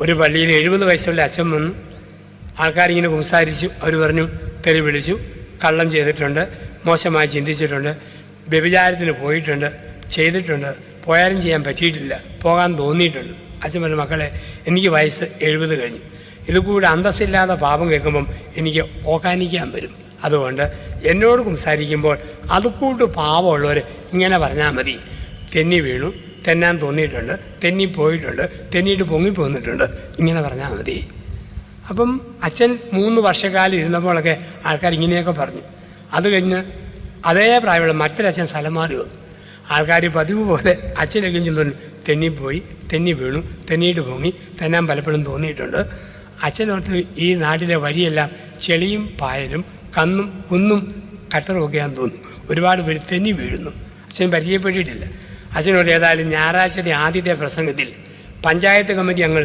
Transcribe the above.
ഒരു പള്ളിയിൽ 70 വയസ്സുള്ള അച്ഛൻ വന്നു. ആൾക്കാരിങ്ങനെ സംസാരിച്ചു. അവർ പറഞ്ഞു, തെറി വിളിച്ചു, കള്ളം ചെയ്തിട്ടുണ്ട്, മോശമായി ചിന്തിച്ചിട്ടുണ്ട്, വ്യഭിചാരത്തിന് പോയിട്ടുണ്ട്, ചെയ്തിട്ടുണ്ട്, പോയാലും ചെയ്യാൻ പറ്റിയിട്ടില്ല, പോകാൻ തോന്നിയിട്ടുണ്ട്. അച്ഛൻ പറഞ്ഞു, മക്കളെ, എനിക്ക് വയസ്സ് 70 കഴിഞ്ഞു. ഇത് കൂടെ അന്തസ്സില്ലാതെ പാപം കേൾക്കുമ്പം എനിക്ക് ഓക്കാനിക്കാൻ വരും. അതുകൊണ്ട് എന്നോട് സംസാരിക്കുമ്പോൾ അതുകൂട്ട് പാവമുള്ളവർ ഇങ്ങനെ പറഞ്ഞാൽ മതി. തെന്നി വീണു, തെന്നാൻ തോന്നിയിട്ടുണ്ട്, തെന്നിപ്പോയിട്ടുണ്ട്, തെന്നിയിട്ട് പൊങ്ങിപ്പോന്നിട്ടുണ്ട്, ഇങ്ങനെ പറഞ്ഞാൽ മതി. അപ്പം അച്ഛൻ 3 വർഷക്കാലം ഇരുന്നപ്പോഴൊക്കെ ആൾക്കാർ ഇങ്ങനെയൊക്കെ പറഞ്ഞു. അത് കഴിഞ്ഞ് അതേ പ്രായമുള്ള മറ്റൊരച്ഛൻ സ്ഥലം മാറി വന്നു. ആൾക്കാർ പതിവ് പോലെ അച്ഛനൊക്കെ തോന്നി, തെന്നിപ്പോയി, തെന്നി വീണു, തെന്നിയിട്ട് പൊങ്ങി, തെന്നാൻ പലപ്പോഴും തോന്നിയിട്ടുണ്ട്. അച്ഛനോട്ട് ഈ നാട്ടിലെ വഴിയെല്ലാം ചെളിയും പായലും കന്നും കുന്നും കട്ടറുമൊക്കെയാണെന്ന് തോന്നുന്നു. ഒരുപാട് പേര് തെന്നി വീഴുന്നു. അച്ഛൻ പരിചയപ്പെട്ടിട്ടില്ല. അച്ഛനോട് ഏതായാലും ഞായറാഴ്ചത്തെ ആദ്യത്തെ പ്രസംഗത്തിൽ പഞ്ചായത്ത് കമ്മിറ്റി അംഗങ്ങൾ